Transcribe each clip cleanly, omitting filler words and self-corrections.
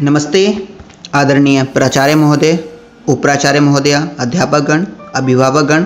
नमस्ते आदरणीय प्राचार्य महोदय, उपप्राचार्य महोदया, अध्यापकगण, अभिभावकगण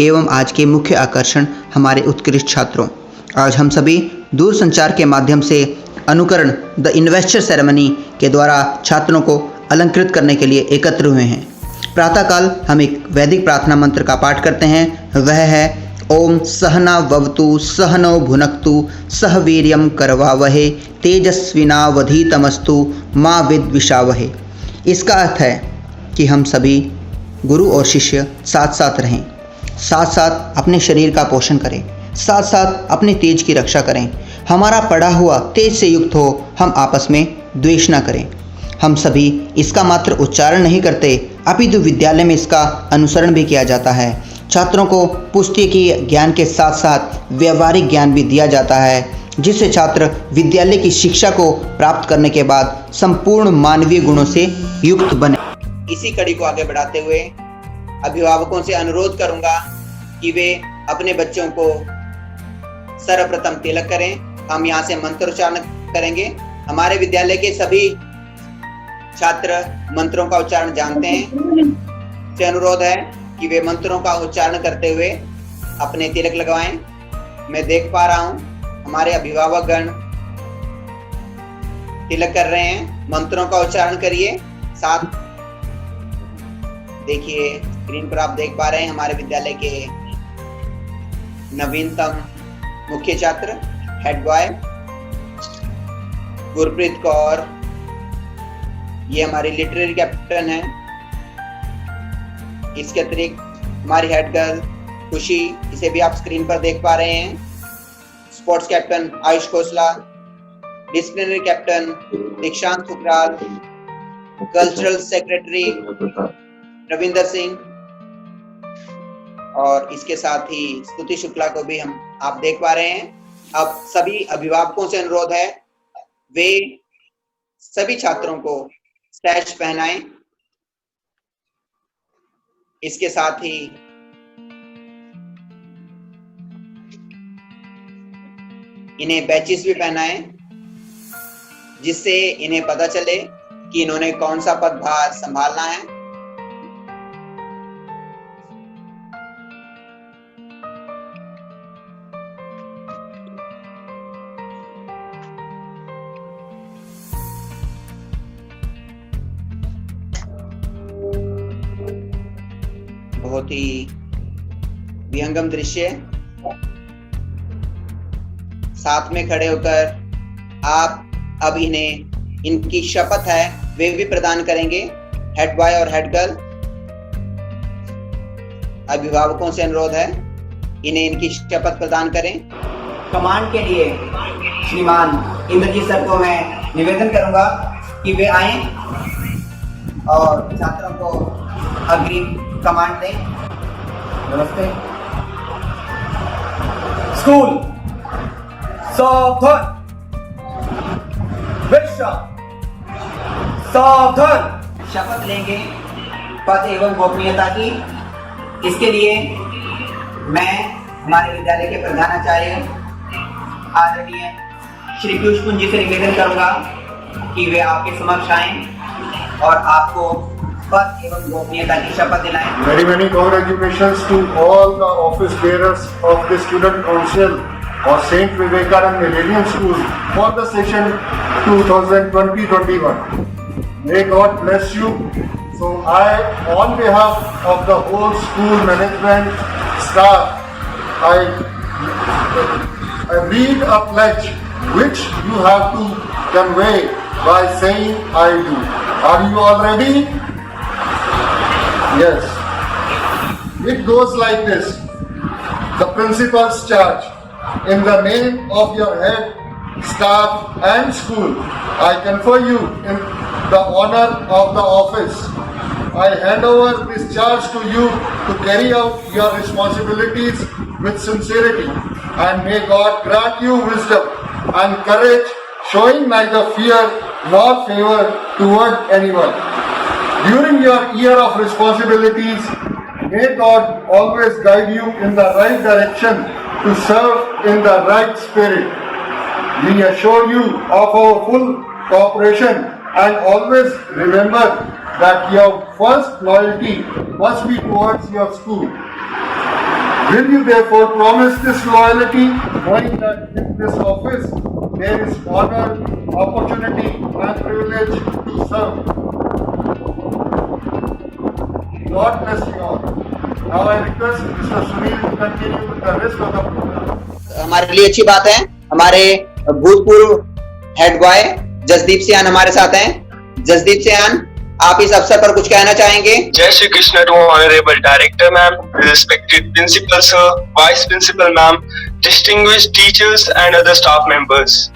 एवं आज के मुख्य आकर्षण हमारे उत्कृष्ट छात्रों। आज हम सभी दूरसंचार के माध्यम से अनुकरण द इन्वेस्टर सेरेमनी के द्वारा छात्रों को अलंकृत करने के लिए एकत्र हुए हैं। प्रातःकाल हम एक वैदिक प्रार्थना मंत्र का पाठ करते हैं। वह है ओम सहना ववतु सहनो भुनक्तु सह वीर्यम करवावहे तेजस्विनावधीतमस्तु माँ विद्विषावहे। इसका अर्थ है कि हम सभी गुरु और शिष्य साथ साथ रहें, साथ साथ अपने शरीर का पोषण करें, साथ साथ अपने तेज की रक्षा करें। हमारा पढ़ा हुआ तेज से युक्त हो, हम आपस में द्वेष न करें। हम सभी इसका मात्र उच्चारण नहीं करते, अपितु विद्यालय में इसका अनुसरण भी किया जाता है। छात्रों को पुस्तकीय ज्ञान के साथ साथ व्यवहारिक ज्ञान भी दिया जाता है, जिससे छात्र विद्यालय की शिक्षा को प्राप्त करने के बाद संपूर्ण मानवीय गुणों से युक्त बने। इसी कड़ी को आगे बढ़ाते हुए अभिभावकों से अनुरोध करूंगा कि वे अपने बच्चों को सर्वप्रथम तिलक करें। हम यहाँ से मंत्रोच्चारण करेंगे। हमारे विद्यालय के सभी छात्र मंत्रों का उच्चारण जानते हैं। से अनुरोध है कि वे मंत्रों का उच्चारण करते हुए अपने तिलक लगवाएं। मैं देख पा रहा हूं हमारे अभिभावकगण तिलक कर रहे हैं। मंत्रों का उच्चारण करिए। साथ देखिए, स्क्रीन पर आप देख पा रहे हैं हमारे विद्यालय के नवीनतम मुख्य छात्र हेड बॉय गुरप्रीत कौर, ये हमारी लिटरेरी कैप्टन है। इसके अतिरिक्त हमारी हेड गर्ल खुशी, इसे भी आप स्क्रीन पर देख पा रहे हैं। Sports captain Ayush Khosla, disciplinary captain दीक्षांत सुकराल, कल्चरल सेक्रेटरी रविंदर सिंह, और इसके साथ ही स्तुति शुक्ला को भी आप देख पा रहे हैं। अब सभी अभिभावकों से अनुरोध है वे सभी छात्रों को सैश पहनाएं। इसके साथ ही इन्हें बैचेस भी पहनाएं, जिससे इन्हें पता चले कि इन्होंने कौन सा पदभार संभालना है। बहुत ही विहंगम दृश्य। साथ में खड़े होकर आप अब इन्हें इनकी शपथ है वे भी प्रदान करेंगे। हेड बॉय और हेड गर्ल, अभिभावकों से अनुरोध है इन्हें इनकी शपथ प्रदान करें। कमांड के लिए श्रीमान इंद्रजीत सर को मैं निवेदन करूंगा कि वे आए और छात्रों को अग्रिम कमांड दें। नमस्ते। स्कूल सावधान, विश्राम सावधान। शपथ लेंगे पद एवं गोपनीयता की। इसके लिए मैं हमारे विद्यालय के प्रधानाचार्य आदरणीय श्री पीयूष कुंज जी से निवेदन करूंगा कि वे आपके समक्ष आएं और आपको पद एवं गोपनीयता की शपथ दिलाएं। Very many congratulations to all the office bearers of the Student Council of Saint Vivekanand Millennium School for the session 2020-21. May God bless you. So I, on behalf of the whole school management staff, I read a pledge which you have to convey by saying I do. Are you all ready? Yes. It goes like this. The principal's charge. In the name of your head, staff and school, I confer you in the honor of the office. I hand over this charge to you to carry out your responsibilities with sincerity, and may God grant you wisdom and courage, showing neither fear nor favor toward anyone. During your year of responsibilities, may God always guide you in the right direction to serve in the right spirit. We assure you of our full cooperation and always remember that your first loyalty must be towards your school. Will you therefore promise this loyalty, knowing that in this office there is honor, opportunity and privilege to serve? God bless you all. Now I request Mr. Sunil to continue with the rest of the program. हमारे लिए अच्छी बात है, हमारे भूतपूर्व head boy Jasdeep सियान हमारे साथ हैं। जसदीप सियान, आप इस अवसर पर कुछ कहना चाहेंगे? जय Shri Krishna to honourable director ma'am, respected principal sir, vice principal ma'am, distinguished teachers and other staff members.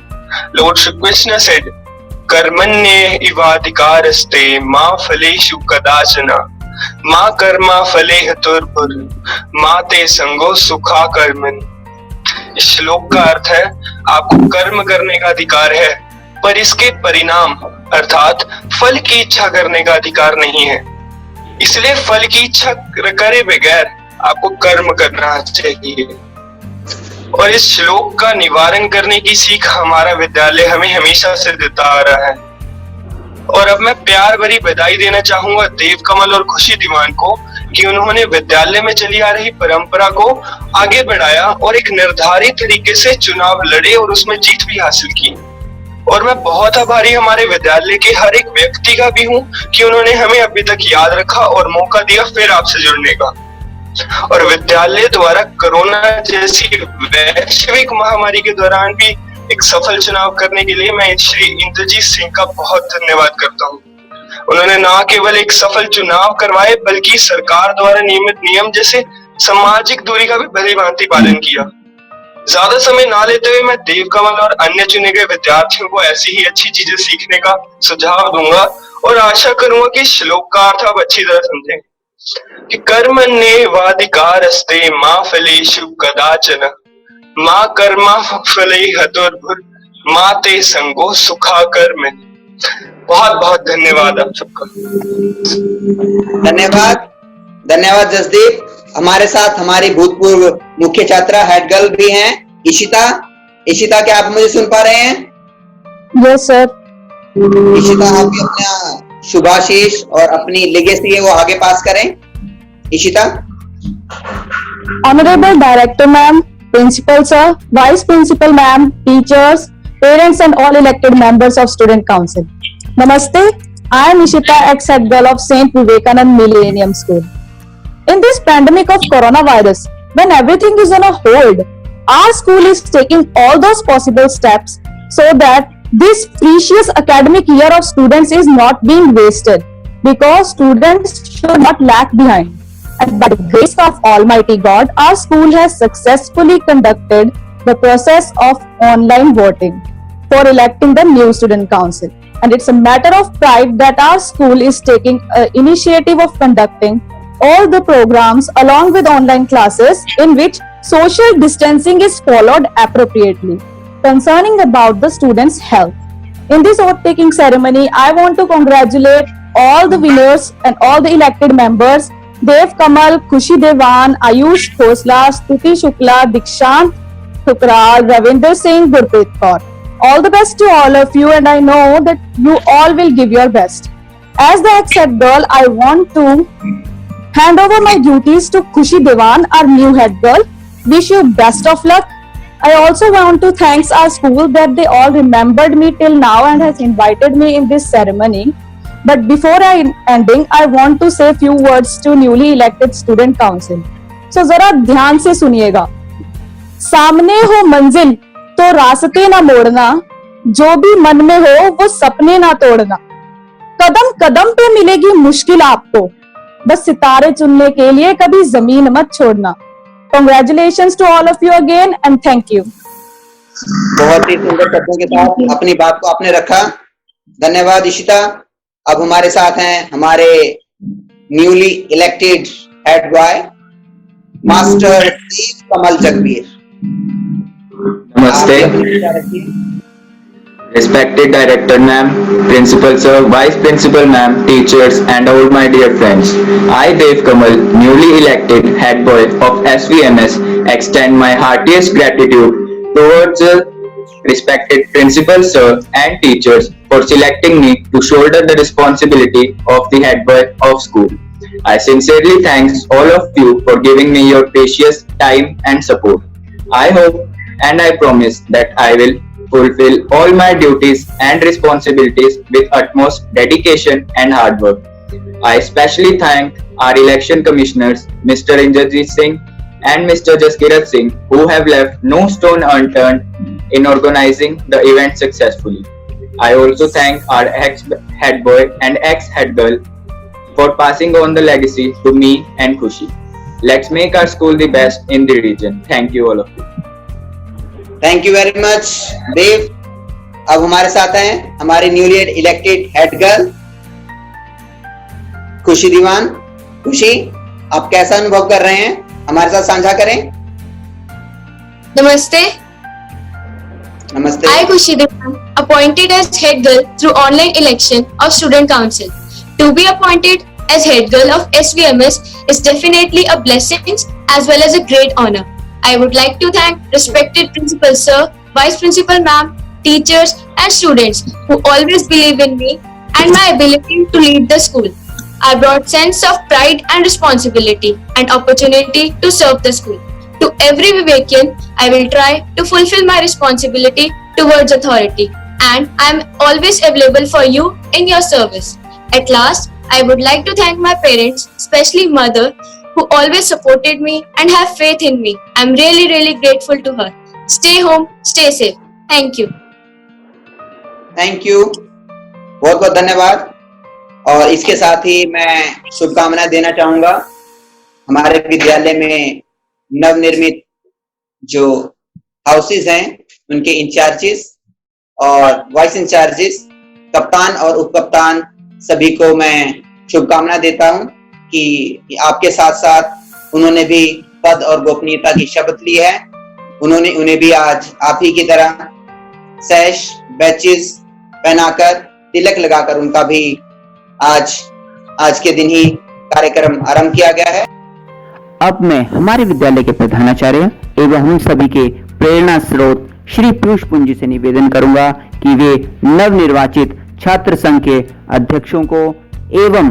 Lord Shri Krishna said, कर्मण्ये इवाधिकारस्ते मा फलेषु कदाचन मा कर्मा फले हेतुर्भुर मा ते संगो सुखा कर्मन्। इस श्लोक का अर्थ है, आपको कर्म करने का अधिकार है, पर इसके परिणाम अर्थात फल की इच्छा करने का अधिकार नहीं है। इसलिए फल की इच्छा करे बगैर आपको कर्म करना चाहिए। और इस श्लोक का निवारण करने की सीख हमारा विद्यालय हमें हमेशा से देता आ रहा है। और अब मैं प्यार भरी बधाई देना चाहूंगा देव कमल और खुशी दीवान को कि उन्होंने विद्यालय में चली आ रही परंपरा को आगे बढ़ाया और एक निर्धारित तरीके से चुनाव लड़े और उसमें जीत भी हासिल की। और मैं बहुत आभारी हमारे विद्यालय के हर एक व्यक्ति का भी हूँ कि उन्होंने हमें अभी तक याद रखा और मौका दिया फिर आपसे जुड़ने का। और विद्यालय द्वारा कोरोना जैसी वैश्विक महामारी के दौरान भी एक सफल चुनाव करने के लिए मैं श्री इंद्रजीत सिंह का बहुत धन्यवाद करता हूँ। उन्होंने न केवल एक सफल चुनाव करवाए बल्कि सरकार द्वारा नियमित नियम जैसे सामाजिक दूरी का भी भली भांति पालन किया। ज्यादा समय ना लेते हुए मैं देव कमल और अन्य चुने गए विद्यार्थियों को ऐसी ही अच्छी चीजें सीखने का सुझाव दूंगा और आशा करूंगा कि श्लोक का अर्थ आप अच्छी तरह समझें कि कर्मण्येवाधिकारस्ते मा फलेषु कदाचन मा कर्मा फले हेतुर्भुर मा ते संगो सुखा कर्मन्। बहुत बहुत धन्यवाद आप सबका। धन्यवाद, धन्यवाद जसदीप। हमारे साथ हमारी भूतपूर्व मुख्य छात्रा हेड गर्ल भी हैं, इशिता। इशिता, क्या आप मुझे सुन पा रहे हैं? Yes sir. इशिता, आप भी अपना शुभाशीष और अपनी लेगेसी है वो आगे पास करें। Ishita. Honourable director ma'am, principal sir, vice principal ma'am, teachers, parents and all elected members of student council. Namaste. I am Ishita, ex-head girl of St. Vivekanand Millennium School. In this pandemic of coronavirus, when everything is on a hold, our school is taking all those possible steps so that this precious academic year of students is not being wasted, because students should not lag behind. And by the grace of Almighty God, our school has successfully conducted the process of online voting for electing the new student council. And it's a matter of pride that our school is taking initiative of conducting all the programs along with online classes in which social distancing is followed appropriately, concerning about the students' health. In this oath-taking ceremony, I want to congratulate all the winners and all the elected members: Dev Kamal, Khushi Devan, Ayush Khosla, Stuti Shukla, Dikshant Thukral, Ravinder Singh, Gurpreet Kaur. All the best to all of you, and I know that you all will give your best. As the ex-head girl, I want to hand over my duties to Khushi Devan, our new head girl. Wish you best of luck. I also want to thank our school that they all remembered me till now and has invited me in this ceremony. But before ending, I want to say few words to newly elected student council. So जरा ध्यान से सुनिएगा। सामने हो मंजिल तो रास्ते ना मोड़ना, जो भी मन में हो वो सपने ना तोड़ना। कदम कदम पे मिलेगी मुश्किल आपको, बस सितारे चुनने के लिए कभी जमीन मत छोड़ना। Congratulations to all of you again and thank you. बहुत ही सुंदर शब्दों के साथ अपनी बात को आपने रखा। धन्यवाद इशिता। अब हमारे साथ हैं हमारे newly elected head boy master Dev Kamal Jagbir. Namaste. Respected Director Ma'am, Principal Sir, Vice Principal Ma'am, teachers and all my dear friends. I, Dev Kamal, newly elected head boy of SVMS, extend my heartiest gratitude towards respected Principal Sir and teachers for selecting me to shoulder the responsibility of the head boy of school. I sincerely thank all of you for giving me your precious time and support. I hope and I promise that I will fulfill all my duties and responsibilities with utmost dedication and hard work. I especially thank our election commissioners, Mr. Indrajit Singh and Mr. Jaskirat Singh, who have left no stone unturned in organizing the event successfully. I also thank our ex-head boy and ex-head girl for passing on the legacy to me and Khushi. Let's make our school the best in the region. Thank you all of you. Thank you very much Dev. अब हमारे साथ हैं हमारी newly elected head girl खुशी दीवान। खुशी, आप कैसा अनुभव कर रहे हैं, हमारे साथ साझा करें। Namaste. नमस्ते। I, Khushi Devan, appointed as head girl through online election of Student Council. To be appointed as head girl of SVMS is definitely a blessing as well as a great honor. I would like to thank respected Principal Sir, Vice Principal Ma'am, teachers and students who always believe in me and my ability to lead the school. I brought sense of pride and responsibility and opportunity to serve the school. To every Vivekian, I will try to fulfill my responsibility towards authority and I am always available for you in your service. At last, I would like to thank my parents, especially mother, who always supported me and have faith in me. I'm really grateful to her. Stay home, stay safe. Thank you. Thank you, बहुत बहुत धन्यवाद। और इसके साथ ही मैं शुभकामनाएं देना चाहूंगा हमारे विद्यालय में नवनिर्मित जो हाउसेस हैं उनके इंचार्जेस और वाइस इंचार्जेस, कप्तान और उप कप्तान, सभी को मैं शुभकामनाएं देता हूं कि आपके साथ साथ उन्होंने भी पद और गोपनीयता की शपथ ली है। उन्हें भी आज आप ही की तरह सैश बैचेस पहनाकर तिलक लगाकर उनका भी आज के दिन ही कार्यक्रम आरंभ किया गया है। अब मैं हमारे विद्यालय के प्रधानाचार्य एवं हम सभी के प्रेरणा स्रोत श्री पीयूष पुंजी से निवेदन करूंगा कि वे नवनिर्वाचित छात्र संघ के अध्यक्षों को एवं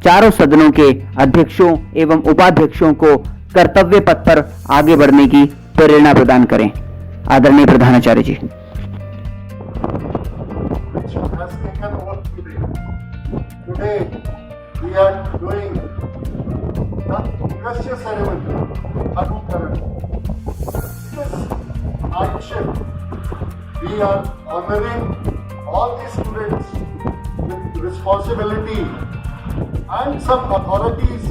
चारों सदनों के अध्यक्षों एवं उपाध्यक्षों को कर्तव्य पथ पर आगे बढ़ने की प्रेरणा प्रदान करें। आदरणीय प्रधानाचार्य जी। Today we are doing the Kashya ceremony, Anukaran. This night shift, we are honoring all the students with responsibility and some authorities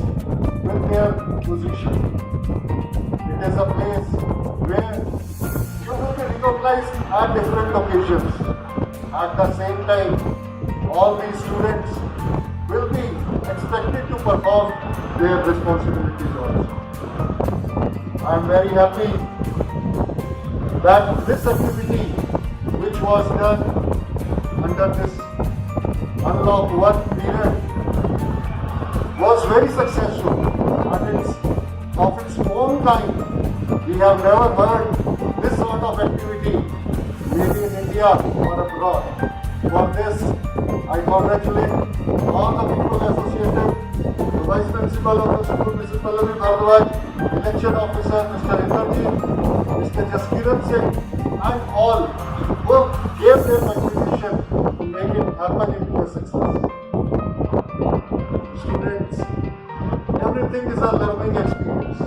with their position. It is a place where you will be recognized at different occasions. At the same time, all these students will be expected to perform their responsibilities also. I am very happy that this activity, which was done under this unlock 1 period, was very successful, and of its own kind. We have never heard this sort of activity, maybe in India or abroad. For this, I congratulate all the people associated, the Vice Principal of the school, Mrs. Pallavi Bhardwaj, Election Officer, Mr. Indrajit, Mr. Jaskirat Singh, and all who gave their contribution to make it happen into a success. Students, everything is a learning experience.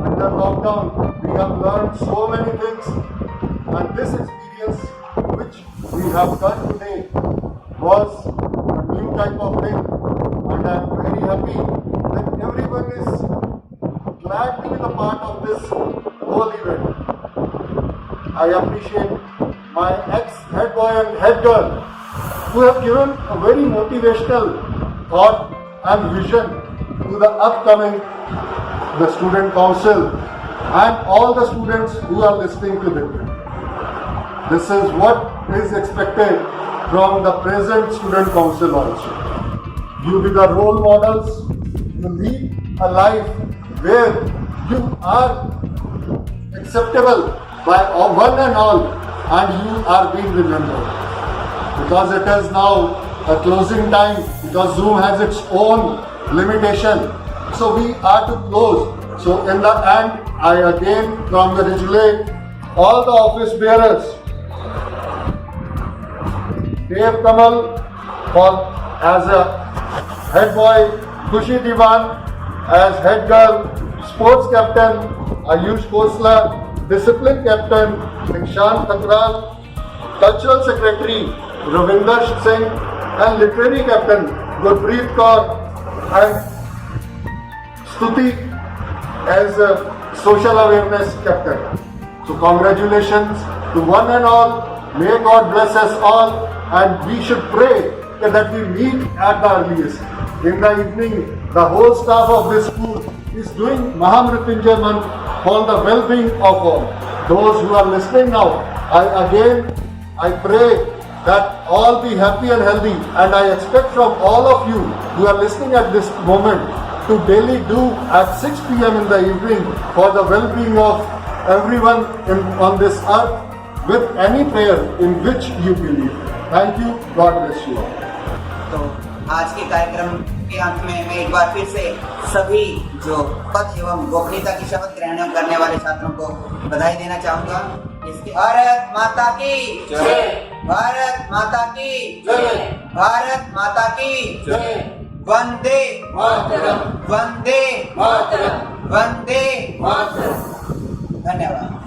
Under lockdown, we have learned so many things, and this experience which we have done today was a new type of thing, and I am very happy that everyone is glad to be the part of this whole event. I appreciate my ex-head boy and head girl who have given a very motivational thought and vision to the upcoming the student council and all the students who are listening to them. This is what is expected from the present student council also. You be the role models, you lead a life where you are acceptable by one and all, and you are being remembered. because it is now a closing time, because Zoom has its own limitation. So we are to close. So in the end, I again congratulate all the office bearers, Dev Kamal as a head boy, Khushi Diwan as head girl, sports captain Ayush Khosla, discipline captain Nikshan Thakral, cultural secretary Ravinder Singh, and literary captain Gurpreet Kaur, and Stuti as a social awareness captain. So congratulations to one and all. May God bless us all, and we should pray that we meet at the earliest. In the evening, the whole staff of this school is doing Mahamrityunjay Mantra for the well-being of all. Those who are listening now, I pray that all be happy and healthy, and I expect from all of you who are listening at this moment to daily do at 6 p.m. in the evening for the well-being of everyone on this earth with any prayer in which you believe. Thank you. God bless you all. तो आज के कार्यक्रम के अंत में मैं एक बार फिर से सभी जो पद एवं गोपनीयता की शपथ ग्रहण करने वाले छात्रों को बधाई देना चाहूंगा। इसके भारत माता की जय, भारत माता की जय, भारत माता की जय, वंदे मातरम, वंदे मातरम, वंदे मातरम। धन्यवाद।